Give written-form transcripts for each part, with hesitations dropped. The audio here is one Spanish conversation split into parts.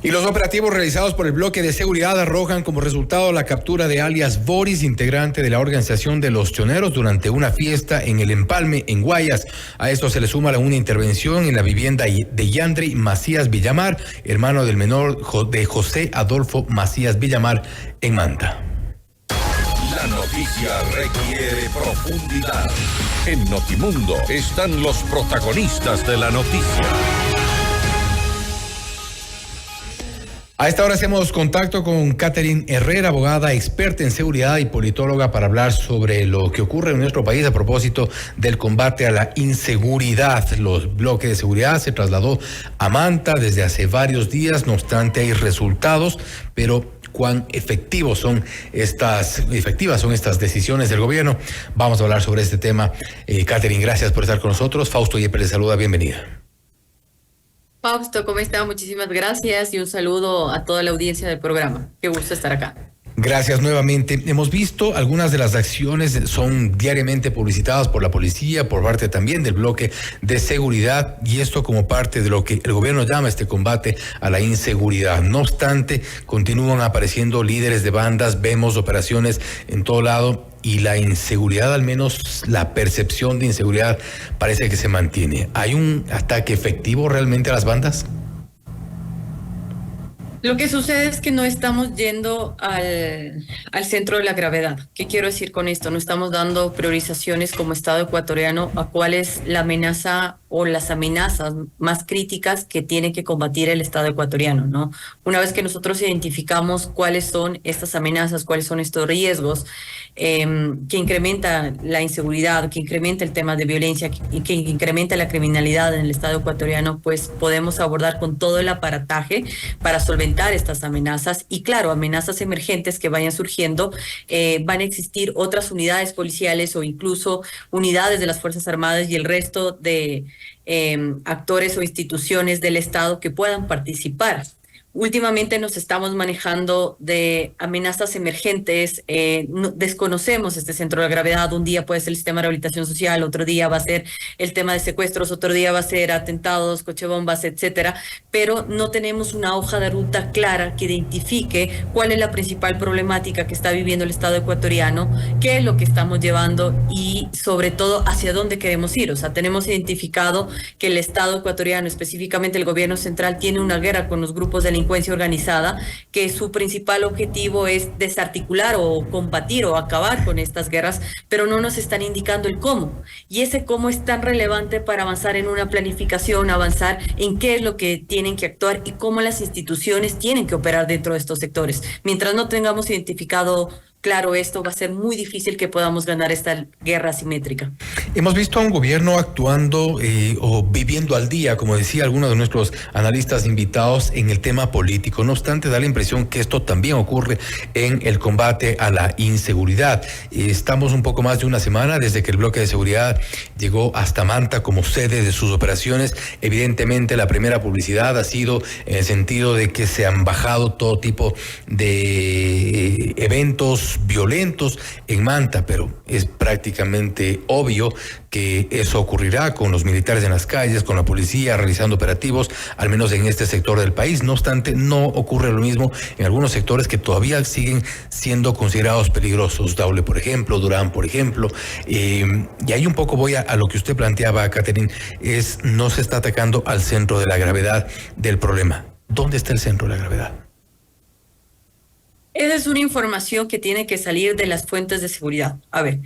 Y los operativos realizados por el bloque de seguridad arrojan como resultado la captura de alias Boris, integrante de la organización de los Choneros, durante una fiesta en el Empalme, en Guayas. A esto se le suma una intervención en la vivienda de Yandri Macías Villamar, hermano del menor de José Adolfo Macías Villamar, en Manta. La noticia requiere profundidad. En Notimundo están los protagonistas de la noticia. A esta hora hacemos contacto con Catherine Herrera, abogada experta en seguridad y politóloga, para hablar sobre lo que ocurre en nuestro país a propósito del combate a la inseguridad. Los bloques de seguridad se trasladó a Manta desde hace varios días, no obstante hay resultados, pero cuán efectivas son estas decisiones del gobierno. Vamos a hablar sobre este tema. Catherine, gracias por estar con nosotros. Fausto Yepes le saluda, bienvenida. Fausto, ¿cómo está? Muchísimas gracias y un saludo a toda la audiencia del programa. Qué gusto estar acá. Gracias nuevamente. Hemos visto algunas de las acciones son diariamente publicitadas por la policía, por parte también del bloque de seguridad, y esto como parte de lo que el gobierno llama este combate a la inseguridad. No obstante, continúan apareciendo líderes de bandas, vemos operaciones en todo lado, y la inseguridad, al menos la percepción de inseguridad, parece que se mantiene. ¿Hay un ataque efectivo realmente a las bandas? Lo que sucede es que no estamos yendo al centro de la gravedad. ¿Qué quiero decir con esto? No estamos dando priorizaciones como Estado ecuatoriano a cuál es la amenaza o las amenazas más críticas que tiene que combatir el Estado ecuatoriano, ¿no? Una vez que nosotros identificamos cuáles son estas amenazas, cuáles son estos riesgos que incrementa la inseguridad, que incrementa el tema de violencia y que incrementa la criminalidad en el Estado ecuatoriano, pues podemos abordar con todo el aparataje para solventar estas amenazas. Y claro, amenazas emergentes que vayan surgiendo, van a existir otras unidades policiales o incluso unidades de las Fuerzas Armadas y el resto de actores o instituciones del Estado que puedan participar. Últimamente nos estamos manejando de amenazas emergentes, desconocemos este centro de gravedad. Un día puede ser el sistema de rehabilitación social, otro día va a ser el tema de secuestros, otro día va a ser atentados, cochebombas, etcétera, pero no tenemos una hoja de ruta clara que identifique cuál es la principal problemática que está viviendo el Estado ecuatoriano, qué es lo que estamos llevando y sobre todo hacia dónde queremos ir. O sea, tenemos identificado que el Estado ecuatoriano, específicamente el gobierno central, tiene una guerra con los grupos delincuencia organizada, que su principal objetivo es desarticular o combatir o acabar con estas guerras, pero no nos están indicando el cómo. Y ese cómo es tan relevante para avanzar en una planificación, avanzar en qué es lo que tienen que actuar y cómo las instituciones tienen que operar dentro de estos sectores. Mientras no tengamos identificado claro esto, va a ser muy difícil que podamos ganar esta guerra asimétrica. Hemos visto a un gobierno actuando o viviendo al día, como decía algunos de nuestros analistas invitados, en el tema político. No obstante, da la impresión que esto también ocurre en el combate a la inseguridad. Estamos un poco más de una semana desde que el bloque de seguridad llegó hasta Manta como sede de sus operaciones. Evidentemente, la primera publicidad ha sido en el sentido de que se han bajado todo tipo de eventos violentos en Manta, pero es prácticamente obvio que eso ocurrirá con los militares en las calles, con la policía realizando operativos, al menos en este sector del país. No obstante, no ocurre lo mismo en algunos sectores que todavía siguen siendo considerados peligrosos. Daule, por ejemplo, Durán, por ejemplo. Y ahí un poco voy a lo que usted planteaba, Catherine, no se está atacando al centro de la gravedad del problema. ¿Dónde está el centro de la gravedad? Esa es una información que tiene que salir de las fuentes de seguridad. A ver,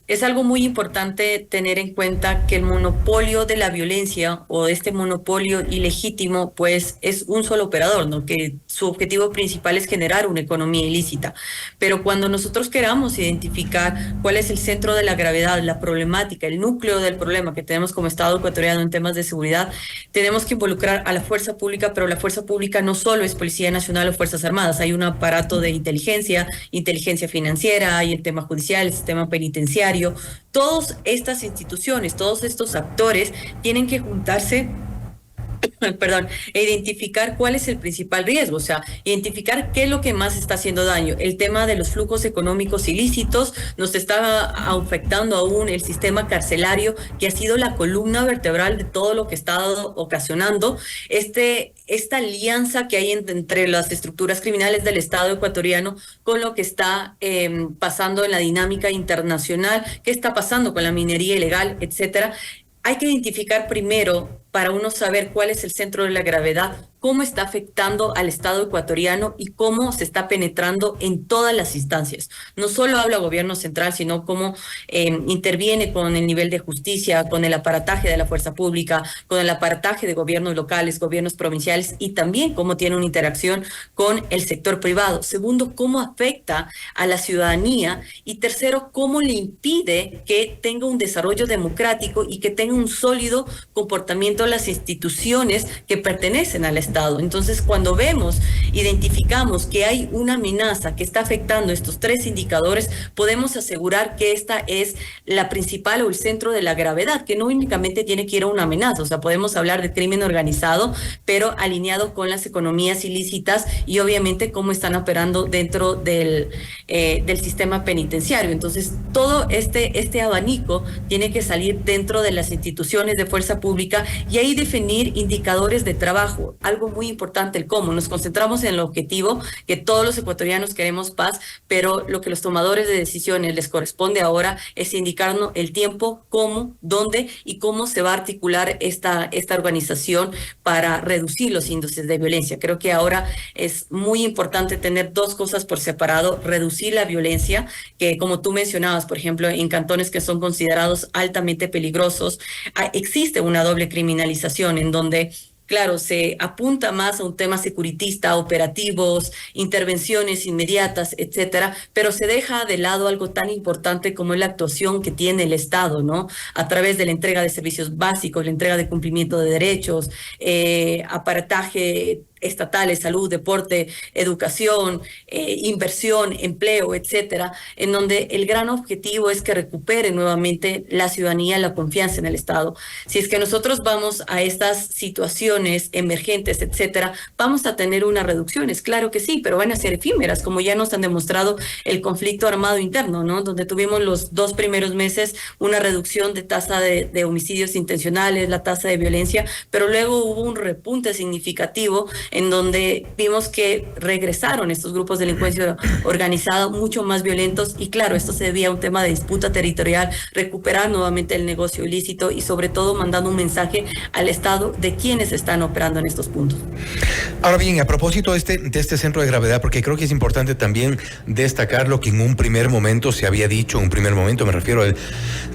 es algo muy importante tener en cuenta que el monopolio de la violencia o este monopolio ilegítimo, pues es un solo operador, ¿no? Que su objetivo principal es generar una economía ilícita. Pero cuando nosotros queramos identificar cuál es el centro de la gravedad, la problemática, el núcleo del problema que tenemos como Estado ecuatoriano en temas de seguridad, tenemos que involucrar a la fuerza pública, pero la fuerza pública no solo es Policía Nacional o Fuerzas Armadas, hay un aparato de inteligencia financiera, hay el tema judicial, el sistema penitenciario. Todas estas instituciones, todos estos actores tienen que juntarse perdón, e identificar cuál es el principal riesgo, o sea, identificar qué es lo que más está haciendo daño. El tema de los flujos económicos ilícitos nos está afectando aún el sistema carcelario, que ha sido la columna vertebral de todo lo que está ocasionando esta alianza que hay entre las estructuras criminales del Estado ecuatoriano con lo que está pasando en la dinámica internacional, qué está pasando con la minería ilegal, etcétera. Hay que identificar primero, para uno saber cuál es el centro de la gravedad, cómo está afectando al Estado ecuatoriano y cómo se está penetrando en todas las instancias. No solo habla gobierno central, sino cómo interviene con el nivel de justicia, con el aparataje de la fuerza pública, con el aparataje de gobiernos locales, gobiernos provinciales, y también cómo tiene una interacción con el sector privado. Segundo, cómo afecta a la ciudadanía. Y tercero, cómo le impide que tenga un desarrollo democrático y que tenga un sólido comportamiento de las instituciones que pertenecen al Estado. Entonces, cuando identificamos que hay una amenaza que está afectando estos tres indicadores, podemos asegurar que esta es la principal o el centro de la gravedad, que no únicamente tiene que ir a una amenaza. O sea, podemos hablar de crimen organizado, pero alineado con las economías ilícitas y obviamente cómo están operando dentro del sistema penitenciario. Entonces, todo este abanico tiene que salir dentro de las instituciones de fuerza pública y ahí definir indicadores de trabajo. Algo muy importante, el cómo. Nos concentramos en el objetivo, que todos los ecuatorianos queremos paz, pero lo que los tomadores de decisiones les corresponde ahora es indicarnos el tiempo, cómo, dónde y cómo se va a articular esta organización para reducir los índices de violencia. Creo que ahora es muy importante tener dos cosas por separado: reducir la violencia, que como tú mencionabas, por ejemplo, en cantones que son considerados altamente peligrosos, existe una doble criminalización en donde, claro, se apunta más a un tema securitista, operativos, intervenciones inmediatas, etcétera, pero se deja de lado algo tan importante como es la actuación que tiene el Estado, ¿no? A través de la entrega de servicios básicos, la entrega de cumplimiento de derechos, aparataje estatales, salud, deporte, educación, inversión, empleo, etcétera, en donde el gran objetivo es que recupere nuevamente la ciudadanía, la confianza en el Estado. Si es que nosotros vamos a estas situaciones emergentes, etcétera, vamos a tener unas reducciones, claro que sí, pero van a ser efímeras, como ya nos han demostrado el conflicto armado interno, ¿no? Donde tuvimos los 2 primeros meses una reducción de tasa de homicidios intencionales, la tasa de violencia, pero luego hubo un repunte significativo en donde vimos que regresaron estos grupos de delincuencia organizada mucho más violentos, y claro, esto se debía a un tema de disputa territorial, recuperar nuevamente el negocio ilícito y sobre todo mandando un mensaje al Estado de quiénes están operando en estos puntos. Ahora bien, a propósito de este centro de gravedad, porque creo que es importante también destacar lo que en un primer momento se había dicho, me refiero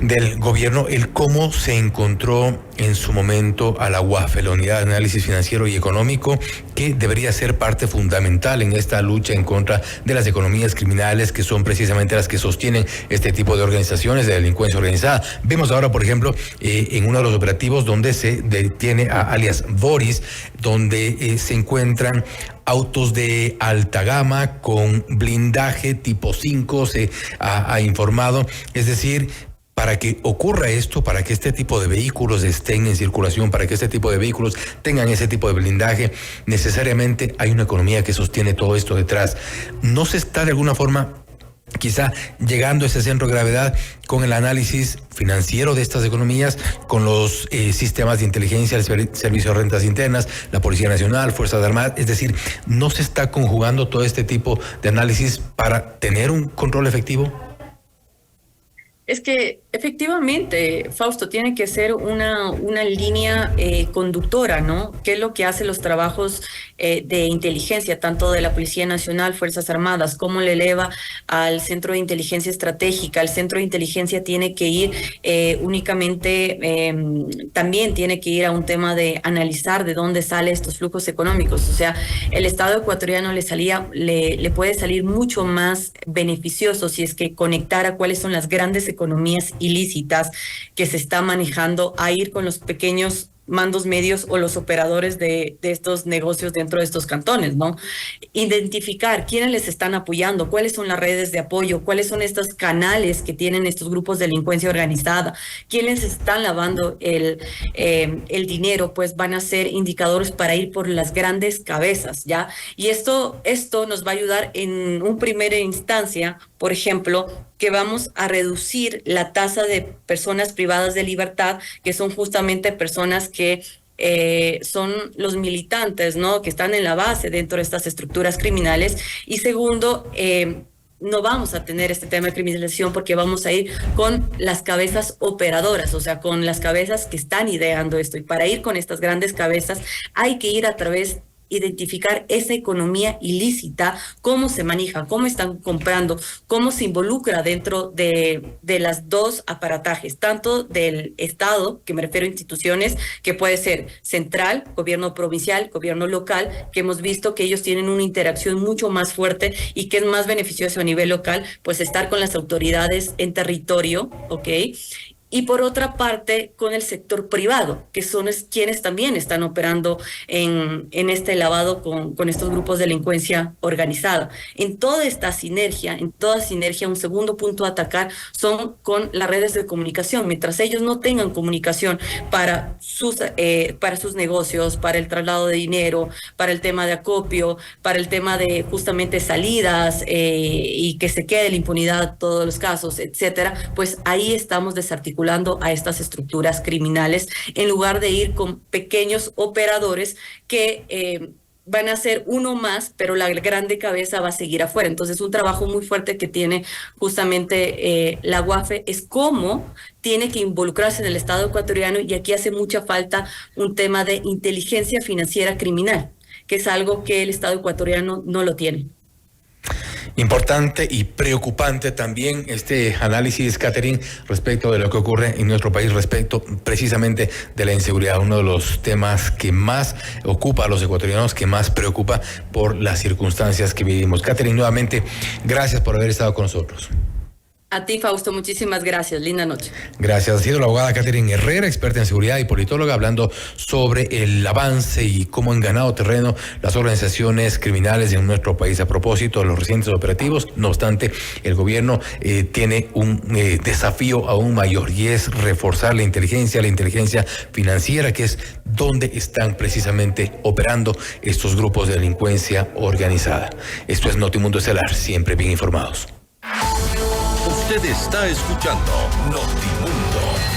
del gobierno, el cómo se encontró en su momento a la UAF, la Unidad de Análisis Financiero y Económico, que debería ser parte fundamental en esta lucha en contra de las economías criminales, que son precisamente las que sostienen este tipo de organizaciones de delincuencia organizada. Vemos ahora, por ejemplo, en uno de los operativos donde se detiene a alias Boris, donde se encuentran autos de alta gama con blindaje tipo 5, se ha informado. Es decir, para que ocurra esto, para que este tipo de vehículos estén en circulación, para que este tipo de vehículos tengan ese tipo de blindaje, necesariamente hay una economía que sostiene todo esto detrás. ¿No se está de alguna forma quizá llegando a ese centro de gravedad con el análisis financiero de estas economías, con los sistemas de inteligencia, el Servicio de Rentas Internas, la Policía Nacional, Fuerzas Armadas? Es decir, ¿no se está conjugando todo este tipo de análisis para tener un control efectivo? Es que efectivamente, Fausto, tiene que ser una línea conductora, ¿no? ¿Qué es lo que hace los trabajos de inteligencia, tanto de la Policía Nacional, Fuerzas Armadas, cómo le eleva al Centro de Inteligencia Estratégica? El Centro de Inteligencia tiene que ir únicamente, también tiene que ir a un tema de analizar de dónde salen estos flujos económicos. O sea, el Estado ecuatoriano le puede salir mucho más beneficioso si es que conectara cuáles son las grandes economías ilícitas que se está manejando, a ir con los pequeños mandos medios o los operadores de estos negocios dentro de estos cantones, ¿no? Identificar quiénes les están apoyando, cuáles son las redes de apoyo, cuáles son estos canales que tienen estos grupos de delincuencia organizada, quiénes están lavando el dinero, pues van a ser indicadores para ir por las grandes cabezas, ¿ya? Y esto nos va a ayudar en un primera instancia, por ejemplo, que vamos a reducir la tasa de personas privadas de libertad, que son justamente personas que son los militantes, ¿no? Que están en la base dentro de estas estructuras criminales. Y segundo, no vamos a tener este tema de criminalización porque vamos a ir con las cabezas operadoras, o sea, con las cabezas que están ideando esto. Y para ir con estas grandes cabezas hay que ir a través identificar esa economía ilícita, cómo se maneja, cómo están comprando, cómo se involucra dentro de las dos aparatajes, tanto del Estado, que me refiero a instituciones, que puede ser central, gobierno provincial, gobierno local, que hemos visto que ellos tienen una interacción mucho más fuerte y que es más beneficioso a nivel local, pues estar con las autoridades en territorio, ¿ok? Y por otra parte, con el sector privado, que son quienes también están operando en este lavado con estos grupos de delincuencia organizada. En toda sinergia, un segundo punto a atacar son con las redes de comunicación. Mientras ellos no tengan comunicación para sus negocios, para el traslado de dinero, para el tema de acopio, para el tema de justamente salidas y que se quede la impunidad todos los casos, etcétera, pues ahí estamos desarticulando a estas estructuras criminales en lugar de ir con pequeños operadores que van a ser uno más, pero la grande cabeza va a seguir afuera. Entonces, un trabajo muy fuerte que tiene justamente la UAFE es cómo tiene que involucrarse en el Estado ecuatoriano, y aquí hace mucha falta un tema de inteligencia financiera criminal, que es algo que el Estado ecuatoriano no lo tiene. Importante y preocupante también este análisis, Catherine, respecto de lo que ocurre en nuestro país, respecto precisamente de la inseguridad, uno de los temas que más ocupa a los ecuatorianos, que más preocupa por las circunstancias que vivimos. Catherine, nuevamente, gracias por haber estado con nosotros. A ti, Fausto, muchísimas gracias. Linda noche. Gracias. Ha sido la abogada Catherine Herrera, experta en seguridad y politóloga, hablando sobre el avance y cómo han ganado terreno las organizaciones criminales en nuestro país. A propósito de los recientes operativos, no obstante, el gobierno tiene un desafío aún mayor, y es reforzar la inteligencia financiera, que es donde están precisamente operando estos grupos de delincuencia organizada. Esto es Notimundo Estelar, siempre bien informados. Usted está escuchando Notimundo.